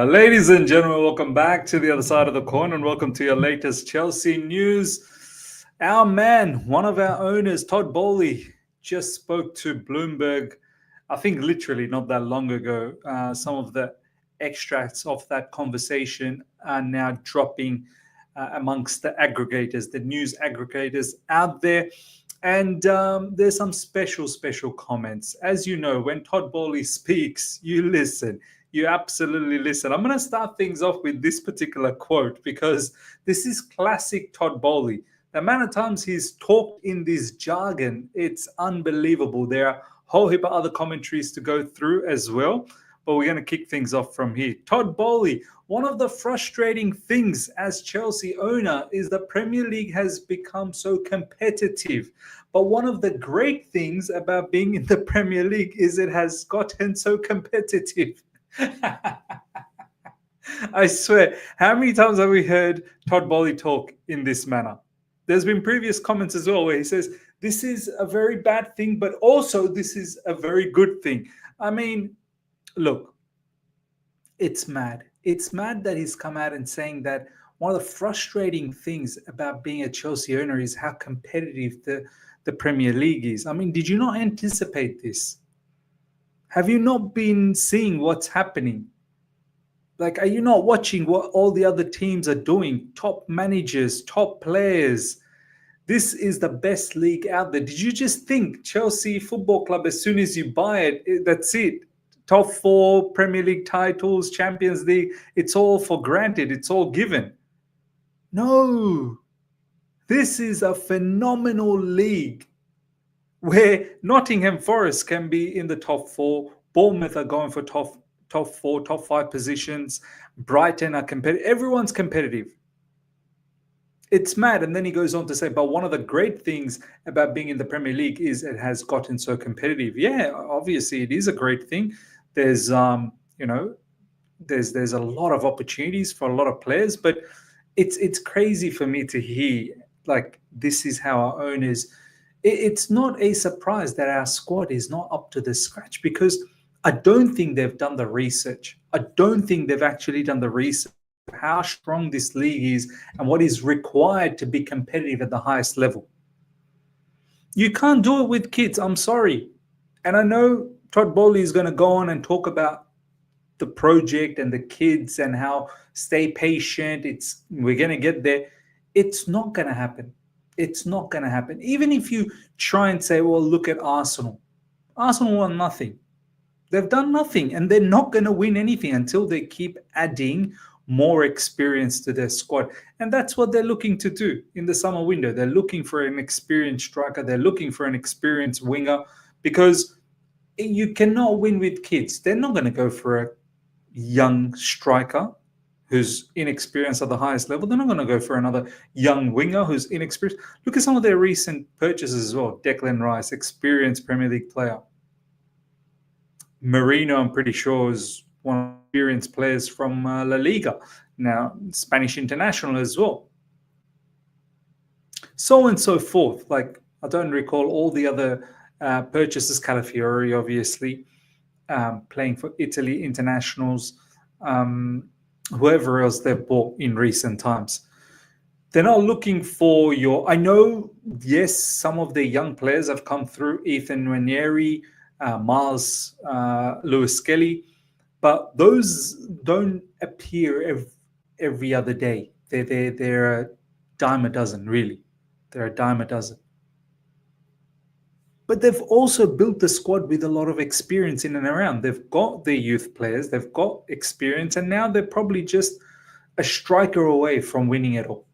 Ladies and gentlemen, welcome back to the other side of the coin and welcome to your latest Chelsea news. Our man, one of our owners, Todd Boehly, just spoke to Bloomberg, I think literally not that long ago. Some of the extracts of that conversation are now dropping amongst the aggregators, the news aggregators out there. And there's some special comments. As you know, when Todd Boehly speaks, you listen. You absolutely listen. I'm going to start things off with this particular quote because this is classic Todd Boehly. The amount of times he's talked in this jargon, it's unbelievable. There are a whole heap of other commentaries to go through as well, but we're going to kick things off from here. Todd Boehly, one of the frustrating things as Chelsea owner is the Premier League has become so competitive. But one of the great things about being in the Premier League is it has gotten so competitive. I swear, how many times have we heard Todd Boehly talk in this manner? There's been previous comments as well where he says, this is a very bad thing, but also this is a very good thing. I mean, look, it's mad. It's mad that he's come out and saying that one of the frustrating things about being a Chelsea owner is how competitive the Premier League is. I mean, did you not anticipate this? Have you not been seeing what's happening? Like, are you not watching what all the other teams are doing? Top managers, top players. This is the best league out there. Did you just think Chelsea Football Club, as soon as you buy it, that's it? Top 4 Premier League titles, Champions League, it's all for granted. It's all given. No. This is a phenomenal league where Nottingham Forest can be in the top 4. Bournemouth are going for top 4, top 5 positions. Brighton are competitive. Everyone's competitive. It's mad. And then he goes on to say, but one of the great things about being in the Premier League is it has gotten so competitive. Yeah, obviously it is a great thing. There's, there's a lot of opportunities for a lot of players, but it's crazy for me to hear like this is how our owners. It's not a surprise that our squad is not up to the scratch because I don't think they've done the research. I don't think they've actually done the research of how strong this league is and what is required to be competitive at the highest level. You can't do it with kids. I'm sorry. And I know Todd Boehly is going to go on and talk about the project and the kids and how stay patient. We're going to get there. It's not going to happen. It's not going to happen. Even if you try and say, well, look at Arsenal. Arsenal won nothing. They've done nothing, and they're not going to win anything until they keep adding more experience to their squad. And that's what they're looking to do in the summer window. They're looking for an experienced striker. They're looking for an experienced winger because you cannot win with kids. They're not going to go for a young striker who's inexperienced at the highest level. They're not going to go for another young winger who's inexperienced. Look at some of their recent purchases as well. Declan Rice, experienced Premier League player. Marino, I'm pretty sure, is one of the experienced players from La Liga. Now, Spanish international as well. So and so forth. Like, I don't recall all the other purchases. Calafiori, obviously, playing for Italy internationals. Whoever else they've bought in recent times. They're not looking for I know, yes, some of the young players have come through, Ethan Ranieri, Miles Lewis Skelly, but those don't appear every other day. They're a dime a dozen, really. They're a dime a dozen. But they've also built the squad with a lot of experience in and around. They've got the youth players, they've got experience, and now they're probably just a striker away from winning it all.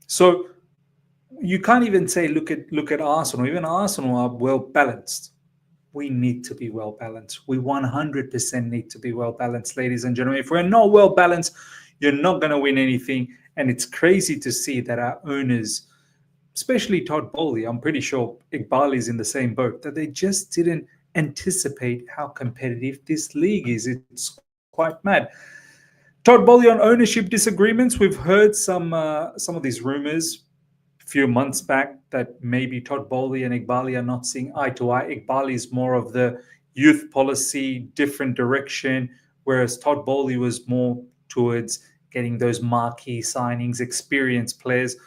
So you can't even say, look at Arsenal. Even Arsenal are well balanced. We need to be well balanced. We 100% need to be well balanced, ladies and gentlemen. If we're not well balanced, you're not going to win anything. And it's crazy to see that our owners, especially Todd Boehly, I'm pretty sure Iqbal is in the same boat, that they just didn't anticipate how competitive this league is. It's quite mad. Todd Boehly on ownership disagreements. We've heard some of these rumors few months back that maybe Todd Boehly and Iqbali are not seeing eye to eye. Iqbali is more of the youth policy, different direction, whereas Todd Boehly was more towards getting those marquee signings, experienced players.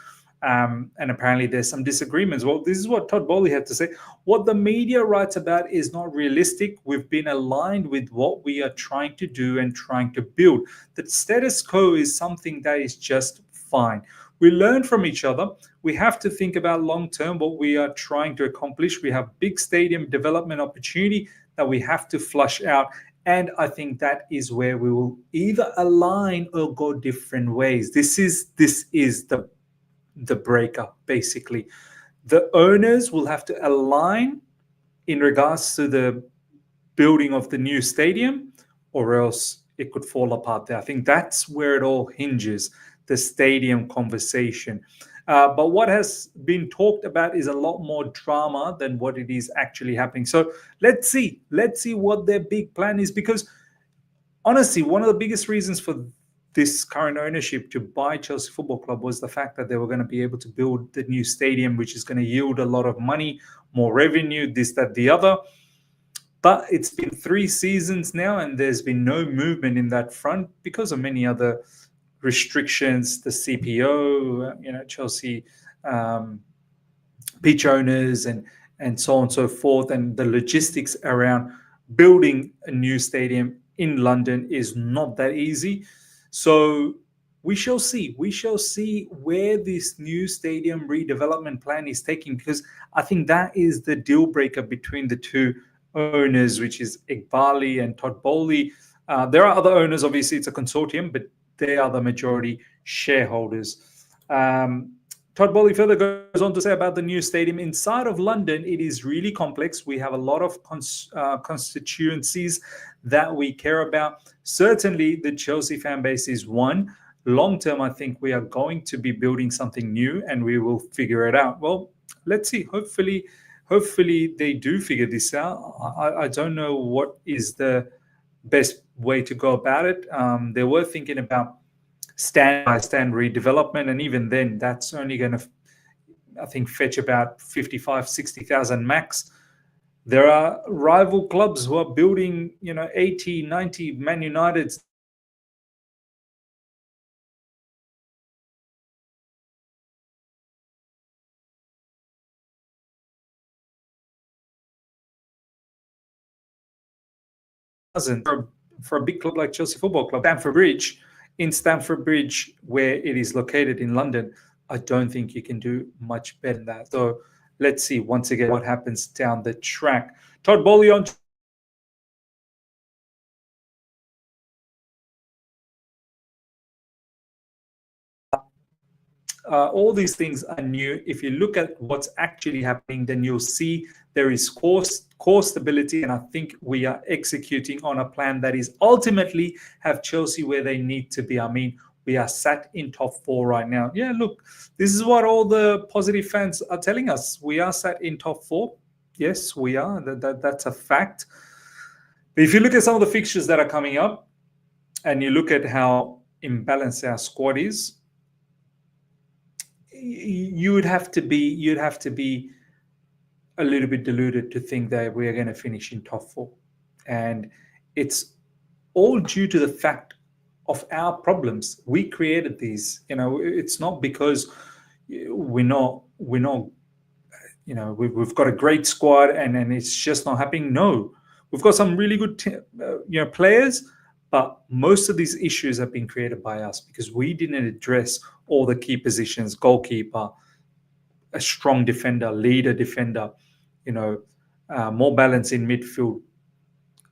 And apparently there's some disagreements. Well, this is what Todd Boehly had to say. What the media writes about is not realistic. We've been aligned with what we are trying to do and trying to build. The status quo is something that is just fine. We learn from each other. We have to think about long term what we are trying to accomplish. We have big stadium development opportunity that we have to flush out. And I think that is where we will either align or go different ways. This is the breaker, basically. The owners will have to align in regards to the building of the new stadium, or else it could fall apart there. I think that's where it all hinges, the stadium conversation. But what has been talked about is a lot more drama than what it is actually happening. So let's see what their big plan is, because honestly, one of the biggest reasons for this current ownership to buy Chelsea Football Club was the fact that they were going to be able to build the new stadium, which is going to yield a lot of money, more revenue, this, that, the other. But it's been 3 seasons now, and there's been no movement in that front because of many other restrictions, the CPO, Chelsea pitch owners, and so on and so forth, and the logistics around building a new stadium in London is not that easy. So we shall see. We shall see where this new stadium redevelopment plan is taking, because I think that is the deal breaker between the two owners, which is Iqbali and Todd Boehly. There are other owners, obviously, it's a consortium, but they are the majority shareholders. Todd Boehly further goes on to say about the new stadium. Inside of London, it is really complex. We have a lot of constituencies that we care about. Certainly, the Chelsea fan base is one. Long term, I think we are going to be building something new, and we will figure it out. Well, let's see. Hopefully they do figure this out. I don't know what is the best way to go about it. They were thinking about stand by stand redevelopment, and even then that's only going to, I think, fetch about 55,000-60,000 max. There are rival clubs who are building 80-90. Man United's for a big club like Chelsea Football Club. Stamford Bridge, where it is located in London, I don't think you can do much better than that. So let's see once again what happens down the track. Todd Boehly on all these things are new. If you look at what's actually happening, then you'll see there is core stability, and I think we are executing on a plan that is ultimately have Chelsea where they need to be. I mean, we are sat in top 4 right now. Yeah, look, this is what all the positive fans are telling us. We are sat in top 4. Yes, we are. That's a fact. But if you look at some of the fixtures that are coming up, and you look at how imbalanced our squad is, you'd have to be a little bit deluded to think that we are going to finish in top 4, and it's all due to the fact of our problems. We created these. It's not because we've got a great squad and it's just not happening. No, we've got some really good players, but most of these issues have been created by us because we didn't address all the key positions: goalkeeper, a strong defender, leader defender, more balance in midfield,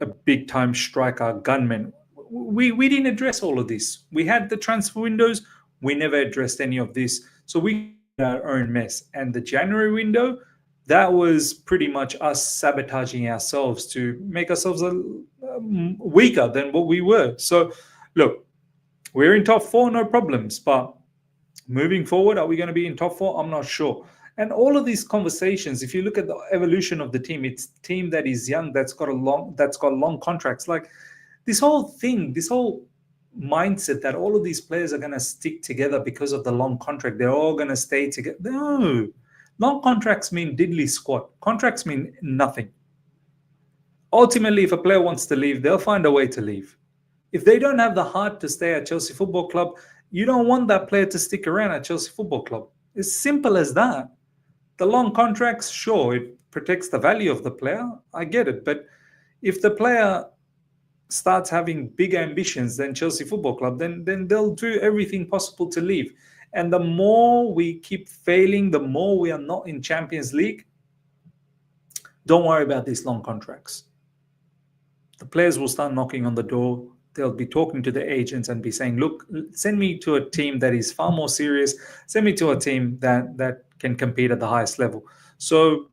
a big time striker, gunman. We didn't address all of this. We had the transfer windows. We never addressed any of this. So we had our own mess. And the January window, that was pretty much us sabotaging ourselves to make ourselves weaker than what we were. So look, we're in top 4, no problems. But moving forward, are we going to be in top 4? I'm not sure. And all of these conversations, if you look at the evolution of the team, it's a team that is young, that's got long contracts. Like this whole thing, this whole mindset that all of these players are going to stick together because of the long contract. They're all going to stay together. No. Long contracts mean diddly squat. Contracts mean nothing. Ultimately, if a player wants to leave, they'll find a way to leave. If they don't have the heart to stay at Chelsea Football Club, you don't want that player to stick around at Chelsea Football Club. It's simple as that. The long contracts, sure, it protects the value of the player. I get it. But if the player starts having big ambitions than Chelsea Football Club, then they'll do everything possible to leave. And the more we keep failing, the more we are not in Champions League, don't worry about these long contracts. The players will start knocking on the door. They'll be talking to the agents and be saying, look, send me to a team that is far more serious. Send me to a team that can compete at the highest level. So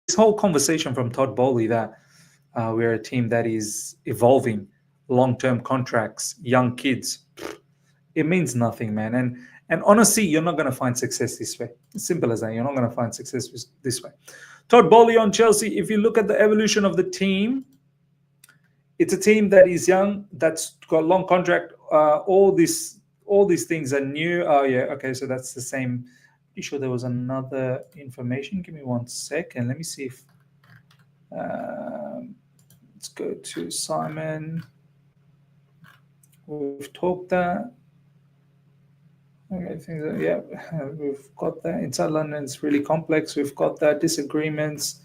this whole conversation from Todd Boehly that we're a team that is evolving, long-term contracts, young kids, it means nothing, man. And honestly, you're not going to find success this way. It's simple as that. You're not going to find success this way. Todd Boehly on Chelsea, if you look at the evolution of the team, it's a team that is young, that's got a long contract. All these things are new. Oh, yeah, okay, so that's the same. Pretty sure there was another information. Give me 1 second. Let me see if... let's go to Simon. We've talked that. Okay, yeah, we've got that. Inside London, it's really complex. We've got that. Disagreements.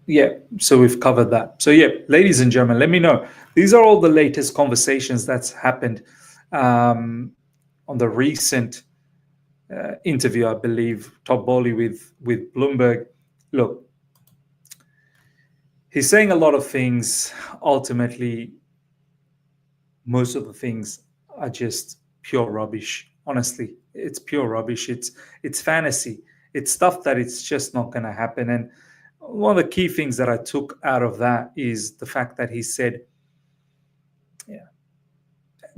Yeah, so we've covered that. So yeah, ladies and gentlemen, let me know. These are all the latest conversations that's happened on the recent interview, I believe, Todd Boehly with Bloomberg. Look, he's saying a lot of things. Ultimately, most of the things are just pure rubbish. Honestly, it's pure rubbish. It's fantasy. It's stuff that it's just not going to happen. And one of the key things that I took out of that is the fact that he said, yeah,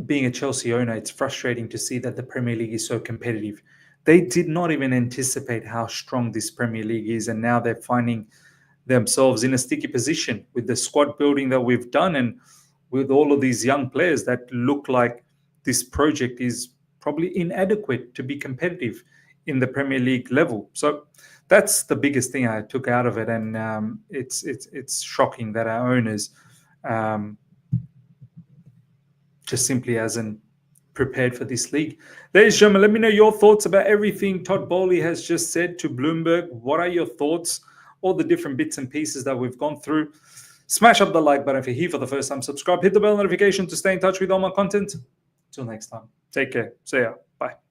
being a Chelsea owner, it's frustrating to see that the Premier League is so competitive. They did not even anticipate how strong this Premier League is, and now they're finding themselves in a sticky position with the squad building that we've done and with all of these young players that look like this project is probably inadequate to be competitive in the Premier League level. So that's the biggest thing I took out of it, and it's shocking that our owners just simply hasn't prepared for this league. Ladies and gentlemen, let me know your thoughts about everything Todd Boehly has just said to Bloomberg. What are your thoughts? All the different bits and pieces that we've gone through. Smash up the like button if you're here for the first time. Subscribe, hit the bell notification to stay in touch with all my content. Until next time, take care. See ya. Bye.